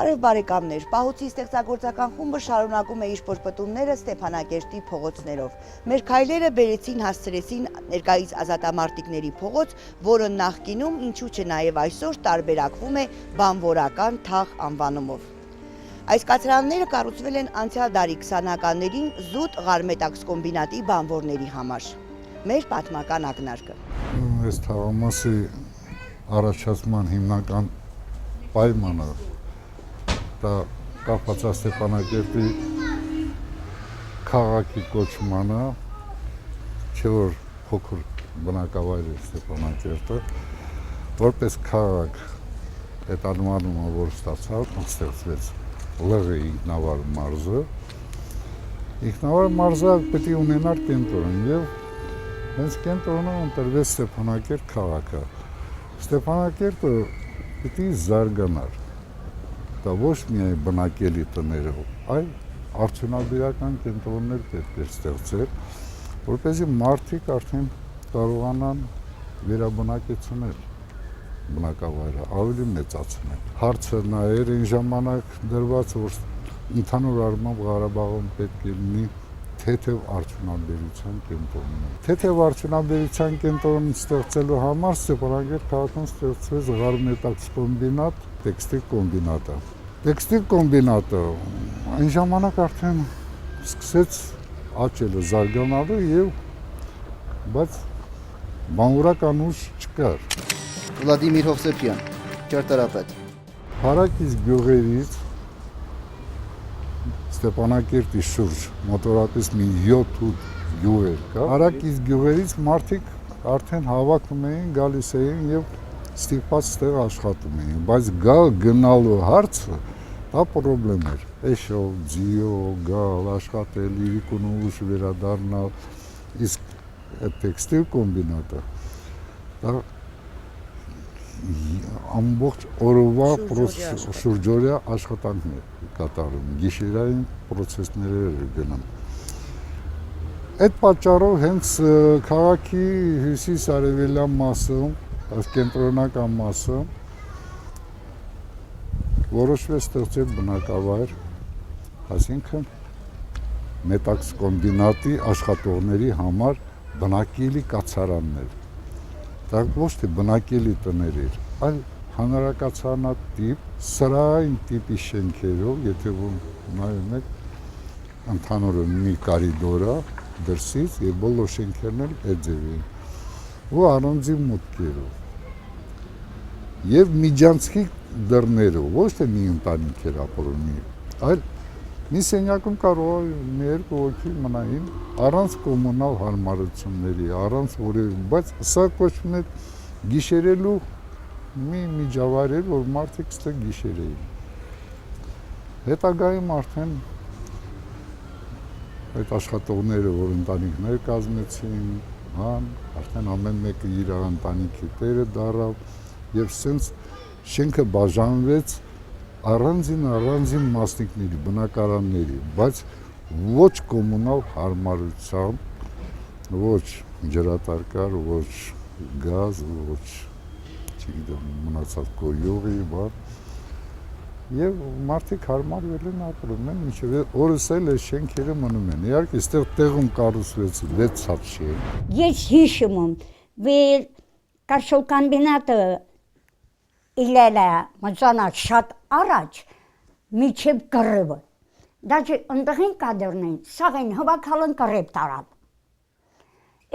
Բարև բարեկամներ, Պահոցի ստեղծագործական խումբը շարունակում է իր պրպտումները Ստեփանակերտի փողոցներով։ Մեր քայլերը բերեցին հասցրեցին ներկայիս ազատամարտիկների փողոց, որը նախկինում, ինչու չէ նաև այսօր տարբերակվում է բանվորական թաղ անվանումով։ Այս կացարանները կառուցվել են անցյալ դարի 20-ականներին զուտ Ղարմետաքսկոմբինատի բանվորների համար։ Մեր պատմական ակնարկը։ Այս թաղամասի առաջացման հիմնական պայմանը դա կապված է Ստեփանակերտի քաղաքի կոչմանը, չէ որ փոքր բնակավայր է Ստեփանակերտը, որպես քաղաք այդ անվանումը որ ստացավ, ստեղծվեց Լղի ինքնավար մարզը։ Ինքնավար մարզը պետք է ունենար կենտրոն եւ հենց կենտրոնը ընտրվեց Ստեփանակերտ քաղաքը։ Ստեփանակերտը պետք է զարգանար։ Դա ոչ միայն բնակելի տներով, այլ արդյունաբերական կենտրոններ պետք է ստեղծել, որպեսզի մարդիկ արդեն կարողանան վերաբնակեցնել բնակավայրը, ավելի մեծացնել։ Հարցը նա էր այն ժամանակ դրված, որ ընդհանուր առմամբ Ղարաբաղում պետք է լինի թեթև արդյունաբերության կենտրոն։ Թեթև արդյունաբերության կենտրոն ստեղծելու համար Ստեփանակերտ քաղաքում ստեղծվեց Ղարմետաքսկոմբինատ տեքստիլ կոմբինատը։ Տեքստիլ կոմբինատը այն ժամանակ արդեն սկսեց աճել, զարգանալու եւ բայց բանվորական ուժ չկար։ Վլադիմիր Հովսեփյան, ճարտարապետ։ Հարակից գյուղերից Ստեփանակերտի շուրջ մոտորապես մի 7-8 գյուղեր կա։ Հարակից գյուղերից մարդիկ արդեն հավաքում էին, գալիս էին եւ ստիպված ստեղ աշխատում էին, բայց գնալու հարցը դա պրոբլեմ էր։ Էշով, ձիով, գալ, աշխատել, իրիկուն ուժ վերադառնալ, իսկ այդ տեքստիլ կոմբինատը դա ամբողջ օրվա շուրջօրյա աշխատանքներ կատարում, գիշերային պրոցեսներ էր գնում։ Այդ պատճառով հենց քաղաքի հյուսիս-արևելյան մասում, այս կենտրոնական մասում որոշվեց ստեղծել բնակավայր, այսինքն Մետաքսկոմբինատի աշխատողների համար բնակելի կացարաններ։ Դա ոչ թե բնակելի տներ էր, այլ հանրակացարանատիպ, սրահային տիպի շենքերով, եթե որ նայում եք, ընդհանուր մի կարիդորա դրսից եւ բոլոր շենքերն էլ այդ ձևին, ու առանձի մուտքերով։ Եվ միջանցքի դռներով, ոչ թե մի ընտանիք էր ապրում, այլ մի սենյակում կարող է մի երկու հոգի մնային առանց կոմունալ հարմարությունների, առանց որևէ, բայց սա կոչվում է գիշերելու մի միջավայր էր, որ մարդիկ ստեղ գիշերեին։ Հետագայում արդեն այդ աշխատողները, որ ընտանիքներ կազմեցին, արդեն ամեն մեկը իր ընտանիքի տերը դառավ եւ սենց շենքը բաժանվեց առանձին մասնիկների, բնակարանների, բայց ոչ կոմունալ հարմարությամբ, ոչ ջրատարկար, ոչ գազ, ոչ չգիտեմ մնացած կոյուղի, եւ մարդիկ հարմարվել են ապրում են, մինչեւ օրս էլ այս շենքերը մնում են։ Իհարկե, այստեղ տեղում կառուցվեց 6 հատ շենք։ Ես հիշում եմ, որ կարշոլկոմբինատը իլելա մոծանած շատ առաջ միջև կռիվը։ Դաժե ընդդեղին կադրնեն, սաղեն հավաքալն կռիվ տարավ։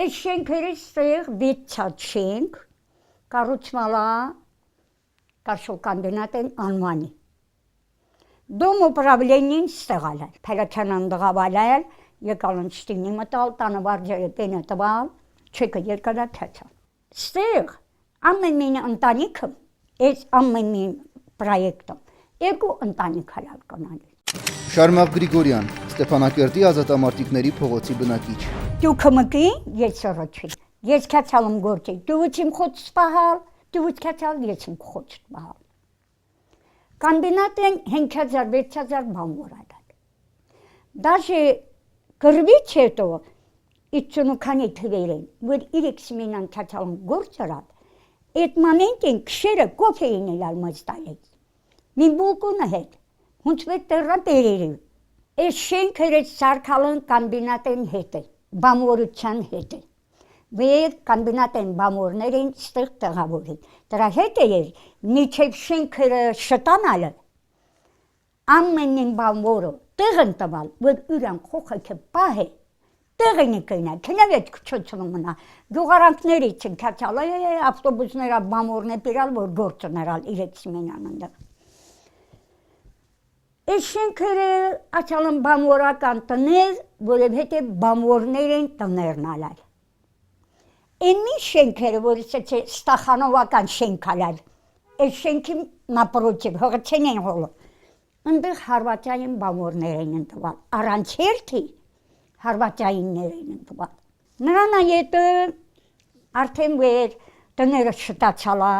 Այս շենքերից ստեղ 6 հատ շենք կառուցմալա կարշոլկոմբինատեն անվանի։ Դոմ ուպրավլենին ստեղալ էր, Փելոչյանան դղավալել, եկալն շտինի մտալ, տանավարջերը տենը տվալ, չեկը երկադա թեցա։ Ստեղ ամեն մին ընտանիքը, այս ամեն մին պրոյեկտում, երկու ընտանիք հալալ կանալի։ Շարմաղ Գրիգորյան, Ստեփանակերտի ազատամարտիկների փողոցի բնակիչ։ Դու կմկի, ես սրոչի, ես կացալում գործի, դու իմ խոց սպահալ, դու կացալ, ես իմ խոց սպահալ։ Կոմբինատեն 5000-6000 բանվոր այդալ։ Դաժե կրվից հետո, իծունուքանի թվերեն, որ իրեք սմինան կացալում գործարատ, այդ մամենտին քշերը կոֆեին էլ ալմաց տալեց։ Մին բուլկունը հետ, հունցվեց տեղը բերերի։ Այս շենքը սարքալն կոմբինատեն հետ է, բամորության հետ է։ Վեր կոմբինատեն բամորներին ստեղ տեղավորին։ Դրա հետ է միջև շենքը շտանալը, ամենին բամորը տեղն տվալ, որ ուրան խոխը պահ է, տեղին կնա, քնավետ քչոցում մնա, գյուղարանքներից են կացալ, ավտոբուսները բամորն է բերալ, որ գործներալ իրենց մենան ընդեղ։ Այս շենքերը աչալն բամորական տներ, որովհետև բամորներ են տներն ալալ։ Էնի շենքերը, որից է Ստախանովական շենք ալալ, այս շենքի նապրոչիվ, հողեցեն են հոլը, ընդեղ հարվածային բամորներ են ընտվալ, առանց հերթի հարվածայիններ են ընտվալ։ Նրան այետը արդեն վեր տները շտացալա,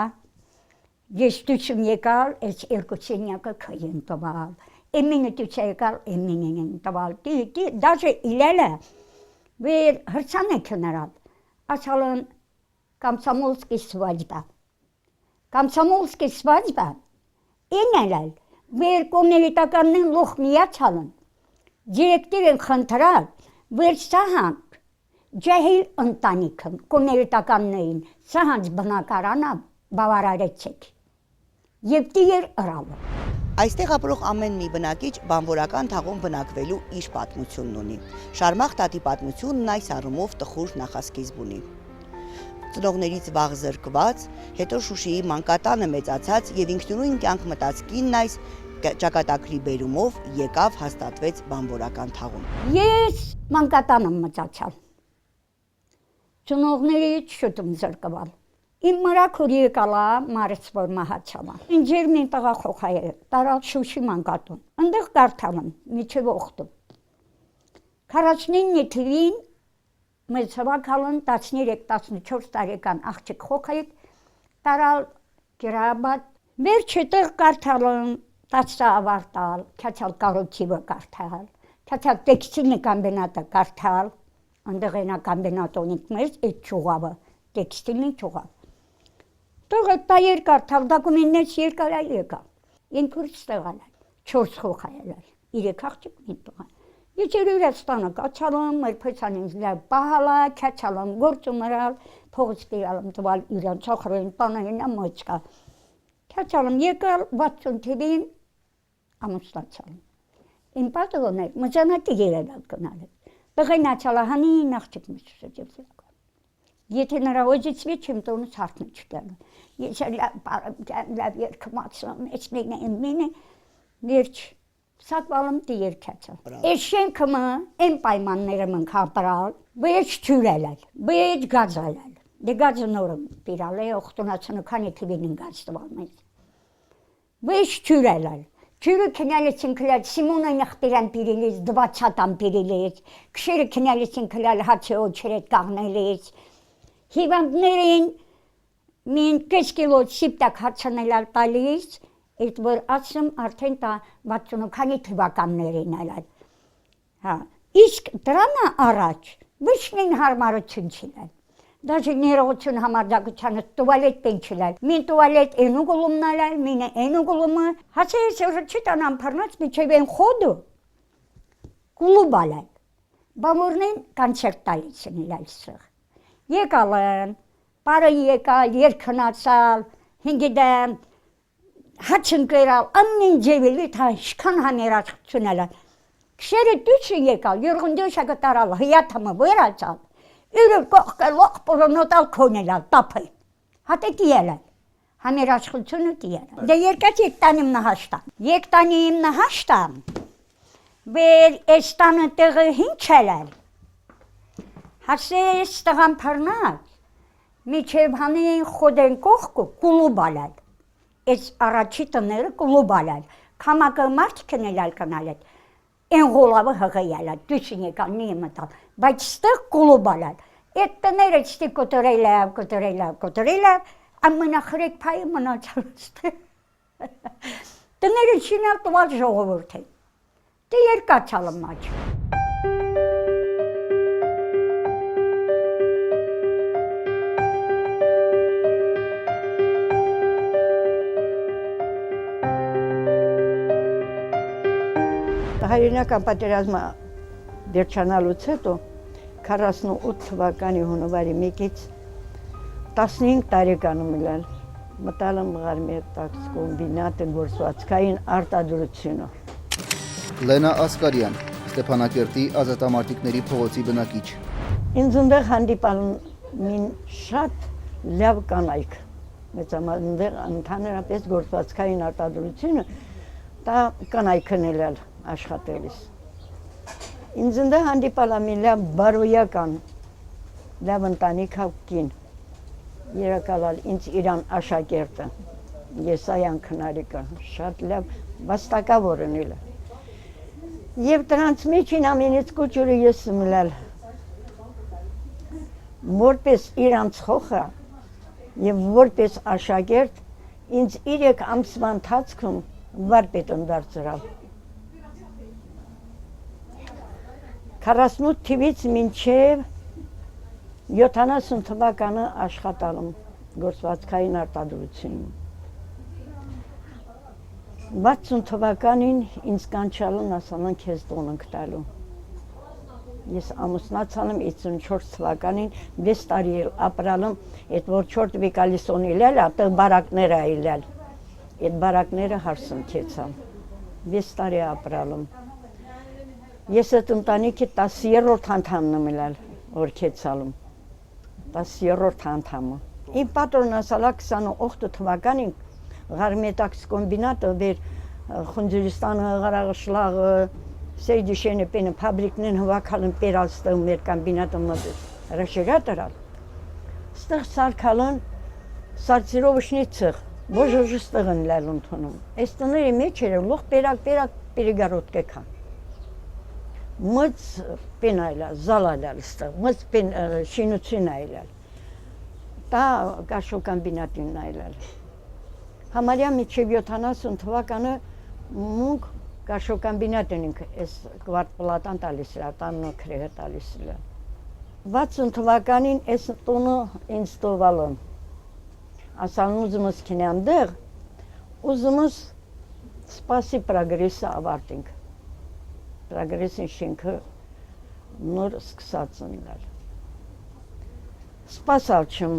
ես դուսում եկալ, այս երկու սենյակը քայ են տվալ, էմինը դուց եկալ, էմինին են տվալ, դաժե իլելը, վեր հրցան է քնարալ, Ачалон комсомольский свадьба. Комсомольский свадьба. Ինելալ, վեր կոմերիտականն լոխ միացալն, դիրեկտիրեն խնդրալ, վեր սահանք, ջահիլ ընտանիքն, կոմերիտականներին, սահանց բնակարանա բավարարեցեք, և տիեր ըրալը։ Այստեղ ապրող ամեն մի բնակիչ բանվորական թաղում բնակվելու իր պատմությունն ունի։ Շարմախ տատի պատմությունն այս առումով տխուր նախասկիզբ ունի։ Ծնողներից վաղ զրկված, հետո Շուշիի մանկատանը մեծացած և ինքնուրույն կյանք մտած կինն այս ճակատագրի բերումով եկավ հաստատվեց բանվորական թաղում։ Ես մանկատանը մծացալ, ծնողներից շուտում զրկվալ։ Իմ մրաքուր եկալա մարեց որ մահացալա։ Ինջեր մին տղա խոխայը, տարալ Շուշի մանկատուն, ընդեղ կարդալım, միջև օխտում։ 49 թվին մեծ հավաքալն 13-14 տարեկան աղջիկ խոխայիք տարալ գիրաբատ, վերջը տեղ կարդալım, տացա ավարտալ, կացալ կարոթիվը կարդալ, կացալ տեքստիլնի կամբինատը կարդալ, ընդեղ ենա կամբինատոնիք մեզ էտ ճուղավը, տեքստիլնի ճուղավ։ Տողը տայեր կարդալ, դակումեննեց երկար այլ եկալ, ինքուրից ստեղալ այլ, 4 խոխայել այլ, 3 աղջիկ մին տողան։ Ես Երևաստանը կացալım, մեր փեցանինց լավ պահալա, կացալım, գործում երալ, փողոց տիրալım տվալ իրան ծախրային տանային ամոչկա։ Կացալım, եկալ 60 թվին ամուսնացալım։ Իմ պատողն էր, մջանակի երելալ կնալ է։ Տղեն ացալա հանին աղջիկ միշտ ջեպսել։ Եթե նրա ոջիցվի չիմ տոնից հարթն չկալու։ Ես լավ երկմացլում, ես մինը, վերջ, սատվալում դի երկացալ։ Ես շենքմը, են պայմանները մնք հապրալ, բեջ չյուրելալ, բեջ գազալալ։ Դե գազը նորում պիրալ է, ողտունացունը քանի թվին գազտվալ մեզ։ Բեջ չյուրելալ։ Ջուրը քնյալեցին կլալ, Սիմոնը նխտիրան պիրիլից, դվացատան պիրիլից, կշերը քնյալեցին կլալ հացը օչերետ կաղնելից, հիվանդներին մին կես կիլո սիպտակ հացանելալ տալիս, էդ որ ասում արդեն տա 60-քանի թվականներին ալալ։ Իսկ դրանա առաջ վիշնին հարմարություն չիլալ, դաժի ներողություն համարձակությանը տուվալետ պեն չիլալ, մին տուվալետ ենու գոլումն ալալ, մինը ենու գոլումը, հացես չի տանան պարնած միչև են խոդու, գուլուբ ալալ, բամորնին կանցերտ տալիս են իլալ սղ։ Եկալն, պարը եկալ, երկնացալ, հինգիդեմ, հացն կերալ, ամեն ձևելի թաշքան համերաշխություն ալան։ Կշերը դուչը եկալ, յուրգնդոշակը տարալ, հյատամը վերացալ, ուրով կողկը լող պորոնոտալ կոնելալ, տապը, հատե տիելալ, համերաշխությունը տիելալ։ Դե երկաց եկտանիմ նահաշտան, եկտանիմ նահաշտան, վեր էստանը տեղը հինչ ելալ, հասես տղան պարնած, միչև հանին խոդեն կողկը կուլուբ ալալ, ես առաջի տները կուլուբ ալալ, կամակը մարդ կնելալ կնալետ, են գոլավը հղայալալ, դուսին եկալ մի մտալ, բայց ստեղ կուլուբ ալալ, էտ տները չտի կոտորելավ, ամենախրեք պայի մնացալ ստեղ, տները չինալ տվալ ժողովորդ է, դե երկացալը մաչ։ հայրենական պատերազմը վերջանալուց հետո 48 թվականի հունվարի 1-ից 15 տարեկանում ելալ մտալ եմ Ղարմիետաքս կոմբինատը գործվածքային արտադրությունով։ Լենա Ասկարյան, Ստեփանակերտի ազատամարտիկների փողոցի բնակիչ։ Ինձ ընդեղ հանդիպան մին շատ լավ կանայք, մեծամասններ ընդհանրապես գործվածքային արտադրությունը դա կանայքն էլ աշխատելիս։ Ինձ ընդեղ հանդիպալ մին լավ բարոյական, լավ ընտանիք կին, երակալալ ինձ իրան աշակերտը, Եսայան քնարիկը, շատ լավ վաստակավորն էլ։ Եվ դրանց միջին ամենից կուճուրը ես մլալ, որպես իրանց խոխը և որպես աշակերտ, ինձ 3 ամսվա ընթացքում վարպետ ընդարձրավ։ 48 թվից մինչև 70 թվականը աշխատալ եմ գործվածքային արտադրությունում։ 60 թվականին ինձ կանչալն ասանան քեզ տուն ենք տալու։ Ես ամուսնացալ եմ 54 թվականին 6 տարի ապրալ եմ, այդ որ 4 վիկալիսոն իլել, ատը բարակները իլել։ Այդ բարակները հարսն քեցամ։ 6 տարի ապրալ եմ։ Ես այդ ընտանիքի 10-րդ անդամն եմ իլել, որ քեցալ եմ։ 10-րդ անդամը։ Իմ պատրոնն ասալա 28 թվականին Ղարմիետաքս կոմբինատը վեր Խունջրիստանը, Ղարաղշլաղը, Սեյդիշենը պենը փաբրիկնեն հվակալն պերալ ստեղ մեր կոմբինատը մտել, ռաշեգա տրալ։ Ստեղ սարքալն սարցիրովշնի ծեղ, բոժոժի ստեղ են լել ընդունում։ Այս տների մեջ էր լող պերակ պերիգարոտ կեկան։ Մծ պեն այլալ, զալալալ ստեղ, մծ պեն շինություն այլալ։ Դա գաշո կոմբինատին այլալ։ Համարյա միջև 70 թվականը մունք գաշո կոմբինատին ինք այս կվարտպլատան տալիս էր, տաննո քրեհը տալիս էր։ 60 թվականին այս տունը ինձ տովալ եմ։ Ասան ուզում ես կինեմ դեղ, ուզում ես սպասի պրագրեսը ավարտինք։ Պրագրեսին շինքը նոր սկսած ընլալ։ Սպասալ չմ,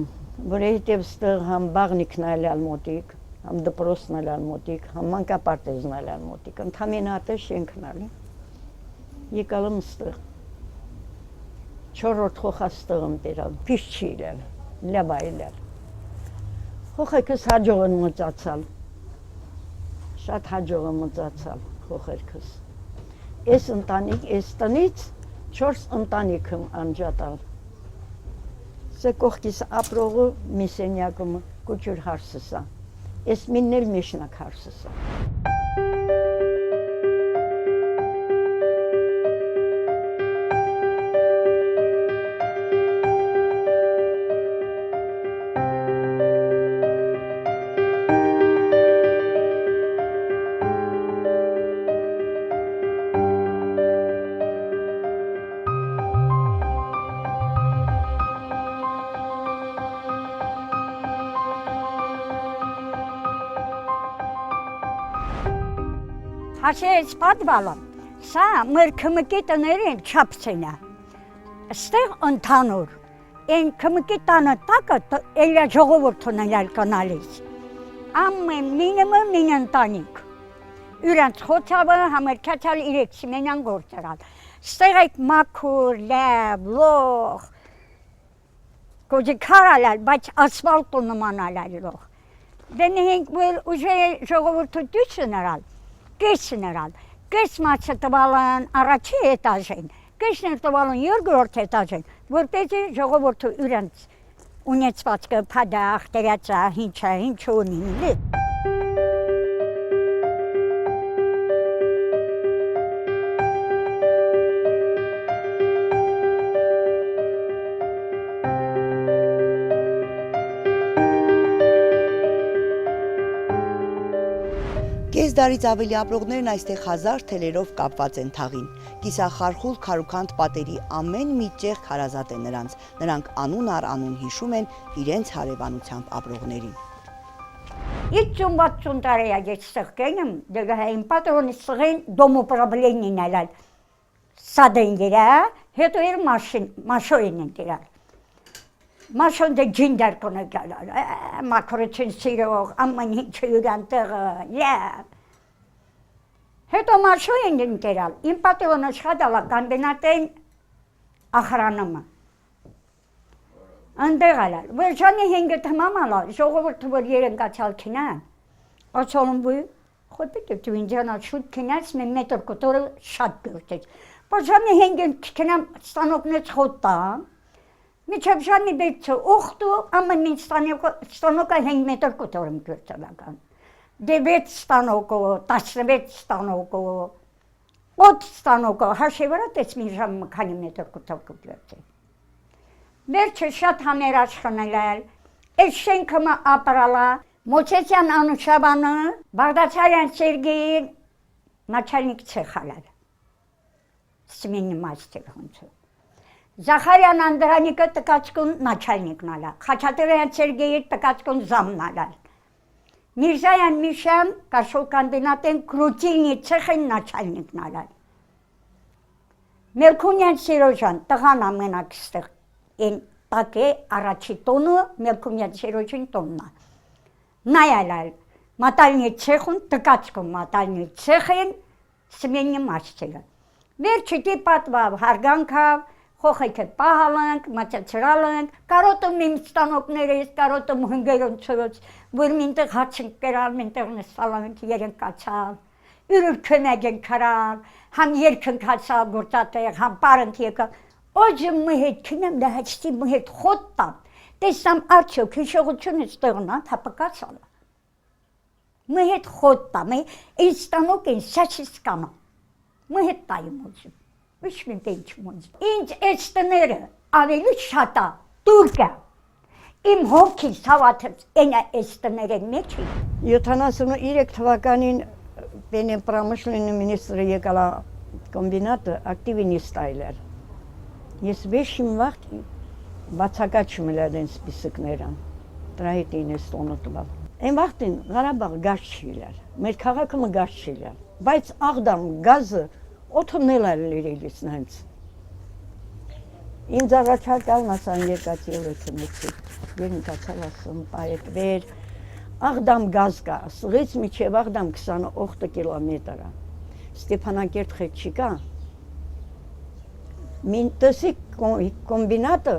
որովհետև ստեղ համ բաղնիքն այլալ մոտիկ, համ դպրոսն այլալ մոտիկ, համ մանկապարտեզն այլալ մոտիկ, ընդամենը ատը շենքն ալի։ Եկալ եմ ստեղ։ 4-րդ խոխա ստեղ եմ բերալ, փիշ չի իրել, լավ այլալ։ Խոխերքս հաջող են մծացալ, շատ հաջող եմ մծացալ խոխերքս։ Այս ընտանիք, այս տնից 4 ընտանիք եմ անջատալ։ Սե կողքիս ապրողը մի սենյակում կուչուր հարսսա, ես մինն էլ մեշնակ հարսսա։ Հաշեց պատվալը, սա մեր կմկի տներին չապցենա, ստեղ ընդանուր, են կմկի տանը տակը էլյա ժողովորդուն էլյալ կանալից, ամեն մինիմը մին ընտանիք, յուրանց խոցավը համերքացալ իրեքսի մենյան գործերալ, ստեղ այդ մաքուր, լավ, լող, կոջի կարալալ, բայց ասվալտու նմանալալ լող, դեն հենք որ ուժե ժողովորդու դյուցը նրալ, Կեսն էրալ, կես մացը տվալն առաջի էտաժեն, կեսն էր տվալն երկրորդ էտաժեն, որպեսզի ժողովորդը իրենց ունեցվածքը փադախ, տերացա, հինչա, հինչ ունի։ Կես դարից ավելի ապրողներն այստեղ հազար թելերով կապված են թաղին։ Կիսախարխուլ քարուքանդ պատերի ամեն մի ճեղ քարազատ է նրանց։ Նրանք անուն առ անուն հիշում են իրենց հարևանությամբ ապրողներին։ 50-60 տարի է ես ստեղ կենեմ, դեղը իմ պատրոնի սղեն դոմոպրաբլենին ալալ սադեն գերա, հետո էր մաշոյին են դիրալ։ Մաշոն դե ջինդար կոնը գալալ, մակրոչին սիրող, ամեն ինչը յուրան տեղը, լավ։ Հետո մաշոյին են դիրալ, իմ պատրոնը շղադալա կամբինատեն ախրանումը։ Անդեղ ալալ, վերջանի հենգը թմամ ալալ, ժողովուրդը որ երենկացալ կինան, ացալում բույ, խոպիտ դու ինջանալ շուտ կինած, մեն մետր կոտորը շատ գորտեց։ Վերջանի հենգը կինամ ստանոկնեց խոտա, միջև ժանի բեցը ուղտու, ամեն մին ստանոկը հենգ մետր կոտորում գորտալական։ Դե 6 ստանոկո, 16 ստանոկո, 8 ստանոկո, հաշևարա տեց մի ժամ քանի մետր կոտոր կգորտե։ Վերջը շատ համերաշխնել էլ, այս շենքը մը ապրալա, Մոչեցյան Անուշաբանը, Բաղդացարյան Սերգեյին, начальник ցեխալալ, սմենի մաստեր հոնցը։ Զախարյան Անդրանիկը տկացկուն начальникն ալա, Խաչատրյան Սերգեյի տկացկուն զամն ալալ։ Միրզայան Միշան, կաշոլ կամբինատեն կրուտիլնի ցեխին начальникն ալալ։ Մելքունյան Սիրոժան, տղան ամենակ ստեղ, են տակ է առաջի տոնը, Մելքունյան Սիրոջին տոննա։ Նայալալ, մատալնի ցեխուն, տկացկում մատալնի ցեխին, սմենի մաշտելը։ Վերջի դի պատվավ, հարգանքավ, խոխեքը պահալանք, մաչացրալանք, կարոտում իմ ստանոկներես, կարոտում հնգերոնցոց, որ մինտեղ հաչնք կերալ, մինտեղ նստալանք, երենկացալ, ուրուր քնեգ են քարալ, համ երկնք հացալ գործատեղ, համ պարընք եկալ, օջը մհետ քնեմ դահացտի մհետ խոտտամ, տեսամ արդյոք հիշողությունը ստեղնա, հապակացալա։ Մհետ խոտտամ, այն ստանոք են սաչիսկանա, մհետ տայում ոջում, ոչ մինտ ինչ մոնձ։ Ինձ այս տները ավելի շատա, տուրկա, իմ հոգիս հավատած են այս տներեն մեջ է։ 73 թվականին Պենեմպրամշլինի մինիստրը եկալա կոմբինատը ակտիվինիստ այլեր։ Ես վեշիմ վաղտ բացակաչում էլ են սպիսկներան, տրահետին ես տոնը տվալ։ Այն վաղտին Ղարաբաղ գազ չիլար, մեր քաղաքը մը գազ չիլար, բայց աղդամ գազը օթոնել էր լիրելիս նենց։ Ինձ առաջարկալ մասան երկացի ելեքնեցի, երնկացալ ասում, պայետ վեր, աղդամ գազ կա, սղից միջև աղդամ 28 կիլոմետրա, Ստեփանակերտ խետ չիկա, մին տսի կոմբինատը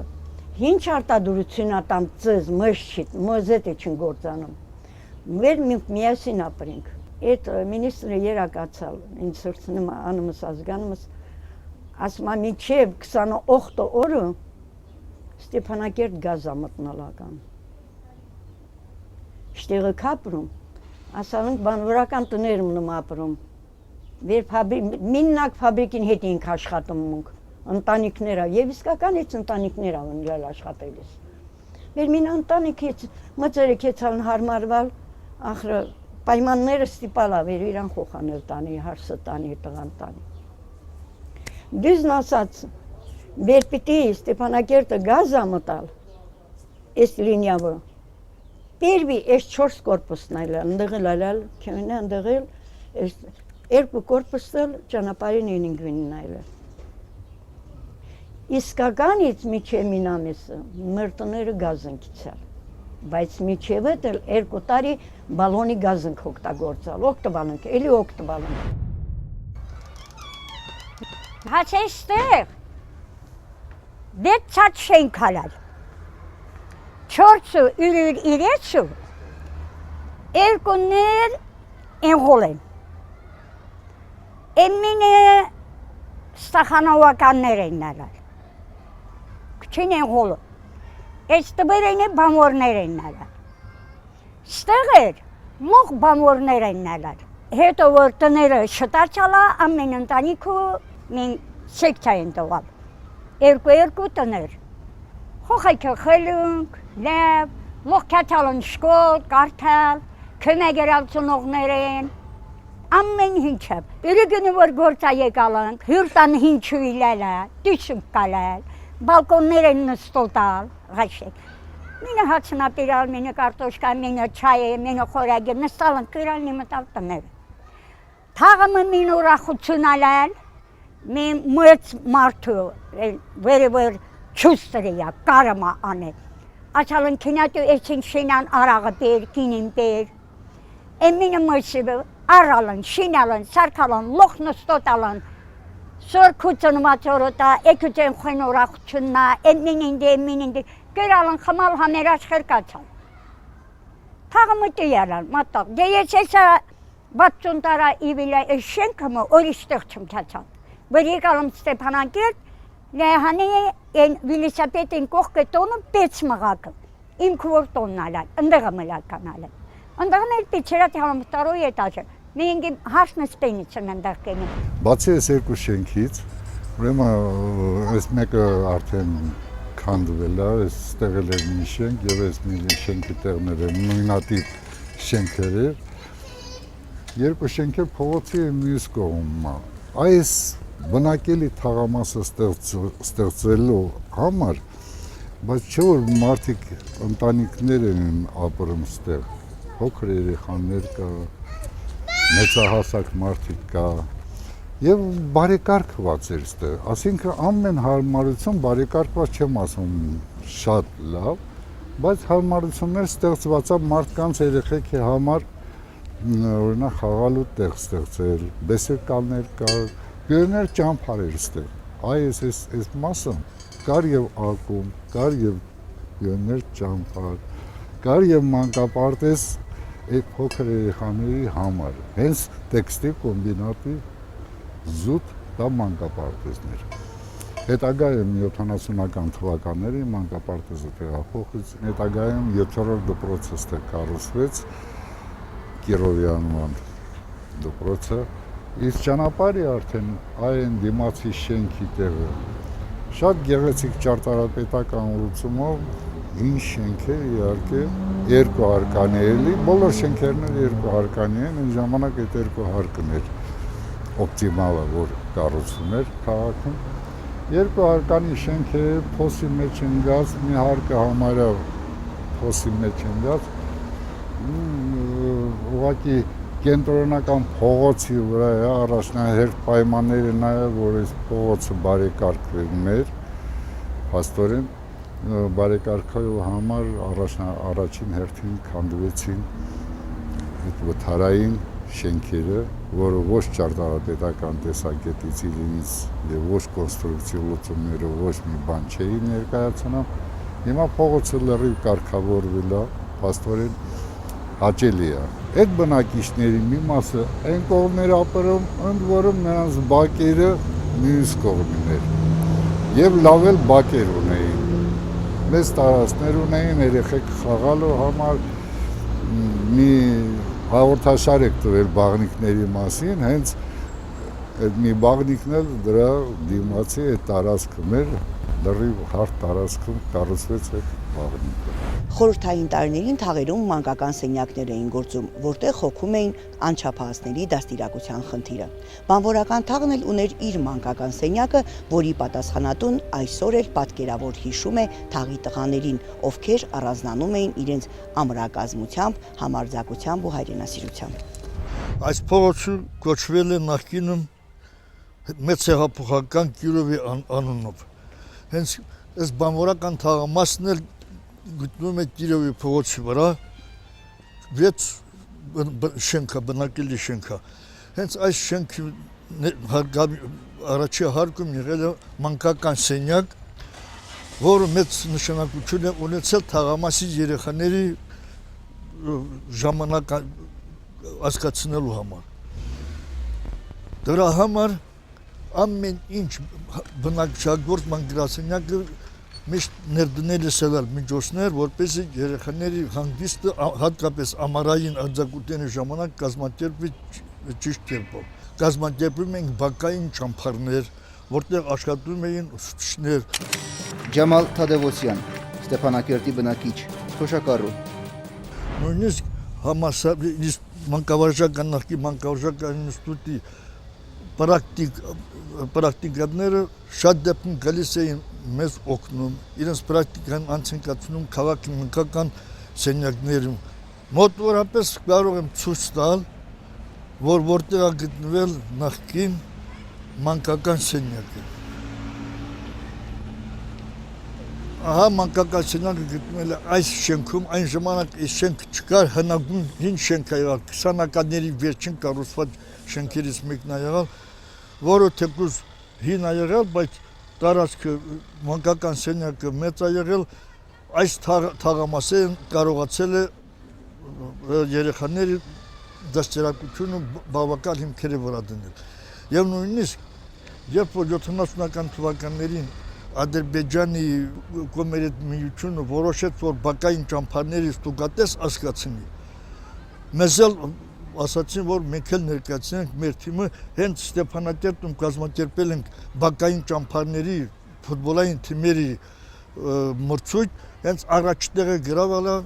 հինչ արտադրություն ատամ ծыз, մշչիտ, մոզետ է չն գործանում, մեր միասին ապրինք, այդ մինիստրը երակացալ, ինձ սրցնում անումս ազգանումս, ասմա միջև 28 օրը Ստեփանակերտ գազա մտնալական, շտեղը կապրում, ասալենք բանվորական տներում նմ ապրում, միննակ ֆաբրիկին հետ ինք աշխատում մունք, ընտանիքները, և իսկական էց ընտանիքներ ավնիլալ աշխատելիս։ Մեր մին ընտանիքից մծերը կեցալն հարմարվալ, ախրը պայմանները ստիպալա վեր իրան խոխանել տանի, հարսը տանի, տղան տանի։ Դիզն ասաց, վեր պիտի Ստեփանակերտը գազա մտալ, ես լինիավը, Պերվի ես 4 կորպուսն այլ, ընդեղել այլալ, կյոնը ընդեղել, երկու կորպուսել ճանապարին ենինգվինին այլը։ Իսկականից միջև մին ամեսը մրտները գազ են կիցալ, բայց միջև էտ էլ 2 տարի բալոնի գազ ենք օգտագործալ, օգտվալենք, էլի օգտվալենք։ Հացեստեղ, 6 ցած շենք հալալ, 4 ուրիր իրեցու, 2-ներ ենղոլ են, Էմինը ստախանովականներ են նալալ, քչին են հոլը, այս տբերեն է բամորներ են նալալ, ստեղ էր, լող բամորներ են նալալ, հետո որ տները շտարչալա, ամեն ընտանիքու մին սեկցա են տվալ, 2 տներ, խոխայքը խելունք, լև, լող կյացալն շկոլ, կարթալ, քնեգերալ ծնողներ են, ամեն հինչև, ուրիգնի որ գործա եկալանք, հյուրտան հինչու իլելա, դիշում կալել, բալկոններ են նստոտալ, ғաշեք, Մինը հացնապիրալ, մինը կարտոշկա, մինը չայ, մինը խորագիր, նստալն կրալ նիմտալ տները։ Թաղը մին ուրախություն ալալ, մին մոյց մարդու, վեր չուստրիա, կարմա անել։ Աչալն կինատու էցին շինան արաղը բեր, կինին բեր։ Էմինը մոյցիվը արալն, շինալն, սարկալն, լոխ նստոտալն, սորքուցն մացորոտա, էքուտեն խույն ուրախություննա, էմինինդե, կրալն խմալ համերաշխեր կացալ։ Թաղը մտի յարալ, մատաղ, դե ես էսա 60 տարա իվիլա էս շենքը մը օրիշտեղ չմ թացալ։ Որ եկալım Ստեփանակերտ, լեհանի են վիլիսապետին կողքը տոնը պեց մղակը, իմ քվոր տոնն ալալ, ընդեղը մլական ալալ։ Ընդեղն էլ պիչերատ հալում վտարոյ էտաժը, մենք հաշն սպենից են ընդեղ կենին։ Բացի այս երկու շենքից, ուրեմն այս մեկը արդեն քանդվել է, այս ստեղել էր մի շենք եւ այս մի շենքի տեղները նույնատիպ շենքեր էր։ Երկու շենքեր փողոցի մյուս կողմում է։ Այս բնակելի թաղամասը ստեղծելու համար, բայց չէ որ մարդիկ ընտանիքներ են ապրում ստեղ, փոքր երեխաներ կա, մեծահասակ մարդիկ կա եւ բարեկարգված էր ստեղ, ասինքն ամեն հարմարություն բարեկարգված չեմ ասում շատ լավ, բայց հարմարություններ ստեղծված է մարդկանց երեխեքի համար, օրինակ խաղալու տեղ ստեղծել, բեսեդկաներ կար, Գյուներ ճամփար էր ստեղ, այս մասը կար եւ ակում, կար եւ գյուներ ճամփար, կար եւ մանկապարտեզ այդ փոքր երեխաների համար, հենց տեքստիլ կոմբինատի զուտ դա մանկապարտեզներ։ Հետագայում 70-ական թվականների մանկապարտեզը տեղափոխվեց, հետագայում 7-րդ դպրոցը ստեղ կառուցվեց, Կիրովի անվան դպրոցը, իսկ ճանապարհի արդեն այն դիմացի շենքի տեղը շատ գեղեցիկ ճարտարապետական ուղղությունով հին շենքեր իհարկե երկու հարկանի էլի բոլոր շենքերն երկու հարկանի են այն ժամանակ այդ երկու հարկն էր օպտիմալը որ կառուցվում էր քաղաքում երկու հարկանի շենքերը փոսի մեջ են գած մի հարկը համարյա փոսի մեջ են գած ուղղակի կենտրոնական փողոցի վրա է առաջնահերթ պայմանները նաև որ այս փողոցը բարեկարգվի մեր փաստորեն բարեկարգելու համար առաջին հերթին քանդվեցին այդ վթարային շենքերը, որը ոչ ճարտարապետական տեսակետից իրենից եւ ոչ կոնստրուկցիվ լուծումները ոչ մի բան չէին ներկայացնում։ Հիմա փողոցը լրիվ կարգավորվել է, փաստորեն հաճելի է։ Այդ բնակիչների մի մասը այն կողմներ ապրում, ընդ որում նրանց բակերը մյուս կողմին էր։ Եվ լավ էլ բակեր ունեին։ Մեծ տարածքներ ունեին երեխեք խաղալու համար մի հաղորդաշար եք տվել բաղնիքների մասին, հենց այդ մի բաղնիքն էլ դրա դիմացի այդ տարածքում էր, լրիվ հարթ տարածքում կառուցվեց այդ բաղնիքը։ Խորհրդային տարիներին թաղերում մանկական սենյակներ էին գործում, որտեղ հոգում էին անչափահասների դաստիարակության խնդիրը։ Բանվորական թաղն էլ ուներ իր մանկական սենյակը, որի պատասխանատուն այսօր էլ պատկերավոր հիշում է թաղի տղաներին, ովքեր առանձնանում էին իրենց ամրակազմությամբ, համարձակությամբ ու հայրենասիրությամբ։ Այս փողոցը կոչվել է նախկինում մեծ հեղափոխական Կիրովի անունով։ Հենց այս բանվորական թաղամասն էլ գտնվում է Կիրովի փողոցի վրա, 6 շենքա, բնակելի շենքա։ Հենց այս շենքի առաջի հարկում եղել է մանկական սենյակ, որը մեծ նշանակություն է ունեցել թաղամասի երեխաների ժամանակ հասկացնելու համար։ Դրա համար ամեն ինչ բնակչագործ մանկասենյակը միշտ ներդնել է սելալ միջոցներ, որպեսզի երեխաների հանգիստը հատկապես ամառային արձակուրդների ժամանակ կազմակերպվի ճիշտ կերպով։ Կազմակերպում ենք բակային ճամփարներ, որտեղ աշխատում էին ուսուցիչներ։ Ջամալ Թադևոսյան, Ստեփանակերտի բնակիչ, Թոշակառու։ Նույնիսկ համասարի մանկավարժական նախկին մանկավարժական ինստիտուտի պրակտիկաները շատ դեպքում գալիս էին մեզ օգնում, իրենց պրակտիկան անցնկացնում քաղաքական սենյակներում։ Մոտավորապես կարող եմ ցույց տալ, որ որտեղ է գտնվել նախկին մանկական սենյակը։ Ահա մանկական սենյակը գտնվել է այս շենքում, այն ժամանակ այս շենքը չկար, հնագույն հին շենք է եղել, 20-ականների վերջին կառուցված շենքերից մեկն է եղել, որը թեկուզ հին է եղել, բայց տարածքը մանկական սենյակը մեծ է եղել, այս թաղամասերը կարողացել է երեխաների դաստիարակությունը բավական հիմքերի վրա դնել։ Եվ նույնիսկ երբ որ 70-ական թվականներին Ադրբեջանի կոմերետ միությունը որոշեց, որ բակային ճամփաներից տուգատես ասկացնի, մեզ էլ ասացին, որ մենք էլ ներկայացնենք մեր թիմը հենց Ստեփանակերտում կազմակերպել ենք բակային ճամփաների ֆուտբոլային թիմերի մրցույթ, հենց առաջ տեղը գրավել է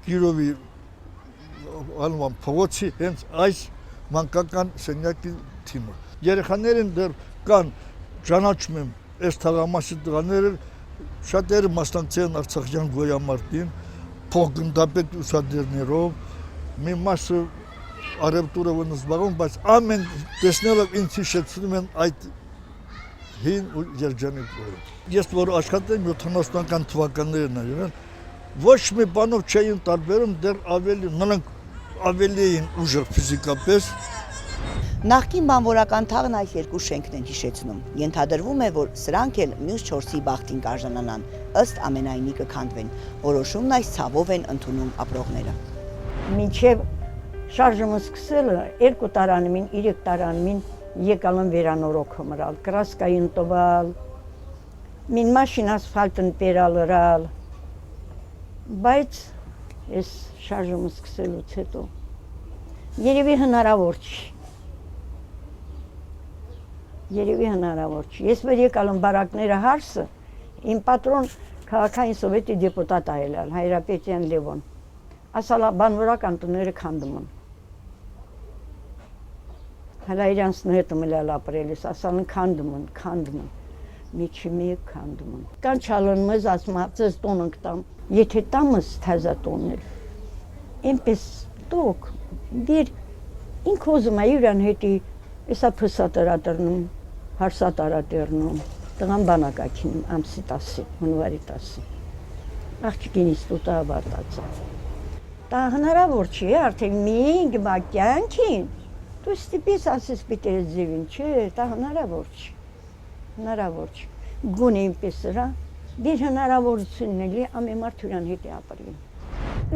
Կիրովի անվան փողոցի հենց այս մանկական սենյակի թիմը։ Երեխաներին դեռ կան, ճանաչում եմ այս թաղամասի տղաները, շատերը մասնակցել են Արցախյան գոյամարտին, փոխգնդապետ ուսադիրներով, մի մասը արևտուրով են զբաղվում, բայց ամեն տեսնելով ինձ հիշեցնում են այդ հին ու երջանիկ օրը։ Ես որ աշխատեմ 70-ական թվականներն եղան, ոչ մի բանով չէին տարբերում, դեռ նրանք ավելի էին ուժեղ ֆիզիկապես։ Նախկին բանվորական թաղն այս երկու շենքն են հիշեցնում։ Ենթադրվում է, որ սրանք էլ մյուս 4-ի բախտին կարժանանան, ըստ ամենայնի կքանդվեն։ Որոշումն այս ցավով են ընդունում ապրողները։ Մինչև շարժումը սկսելը 2 տարանումին, 3 տարանումին եկալ են վերանորոգ մրալ, կրասկային տվալ, մին մաշին ասֆալտն պերալրալ, բայց ես շարժումը սկսելուց հետո երևի հնարավոր չի։ Երևի հնարավոր չի։ Ես վեր եկալ եմ բարակները հարսը, իմ պատրոն քաղաքային սովետի դեպուտատ այլալ, Հայրապետյան Լևոն, ասալա բանվորական տները քանդում են։ Հələ իրանց նետում էլ ապրելիս, ասալն քանդում են, միջի մեկ քանդում են։ Կանչալն մեզ ասում, ձեզ տոն ենք տամ, եթե տամս թազա տոնել, այնպես տոք, դիր ինք ոզում է իրան հետի, եսա պսատարատերնում, հարսատարատերնում, տղան բանակակինում, ամսի 10, հունվարի 10, աղջիկինից տուտա ավարտացա։ Դա հնարավոր չի, արդեն մինք բակյանքին, դու ստիպիս ասես պիտեր ձևին, չէ, դա հնարավոր չի, գուն այնպես ыրա, դիր հնարավորությունն էլի ամեն մարդ իրան հետ է ապրին։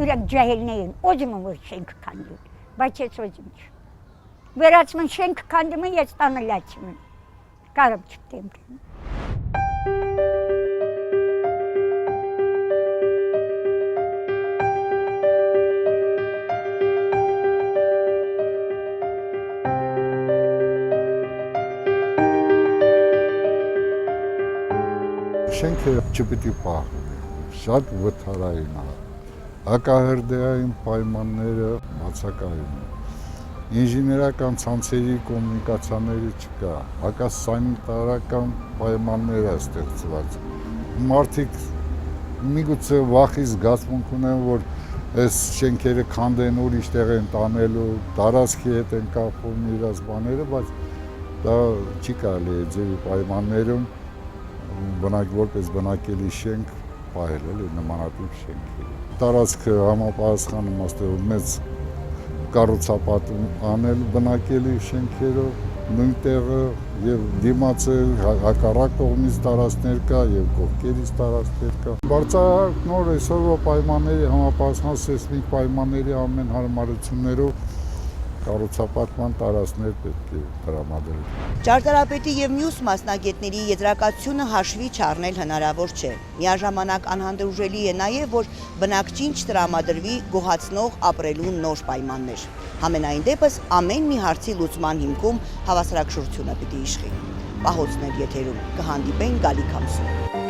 Ուրակ ջահելներին, ոզում եմ, որ շենք քանդում, բայց ես ոզում չեմ։ Վերացում են շենք քանդում են, ես տանը լացում եմ, կարում չպտեմ։ Շենքը չպիտի պահվի, շատ վթարային է, հակահրդեհային պայմանները բացակայում են, ինժեներական ցանցերի կոմունիկացիաների չկա, հակասանիտարական պայմաններ է ստեղծված, մարդիկ միգուցե վախի զգացմունք ունեն, որ այս շենքերը քանդեն ուրիշ տեղ են տանելու, տարածքի հետ են կապվում իրաց բաները, բայց դա չի կարելի է ձևի պայմաններում որպես բնակելի շենք պահել էլի նմանատիպ շենքի։ Տարածքը համապատասխանում աստեղով մեծ կառուցապատում անել բնակելի շենքերով, նույն տեղը եւ դիմացը հակառակ կողմից տարածքներ կա եւ կողքերից տարածքներ կա։ Բարձրահարկ նոր այսօրվա պայմանների համապատասխան սեյսմիկ պայմանների ամեն հարմարություններով կառուցապատման տարածքներ պետք է տրամադրել։ Ճարտարապետի եւ մյուս մասնագետների եզրակացությունը հաշվի չառնել հնարավոր չէ։ Միաժամանակ անհանդուրժելի է նաեւ, որ բնակչին չտրամադրվի գոհացնող ապրելու նոր պայմաններ։ Համենայն դեպս ամեն մի հարցի լուծման հիմքում հավասարակշռությունը պիտի իշխի։ Պահոցներ եթերում կհանդիպեն գալիք ամսում։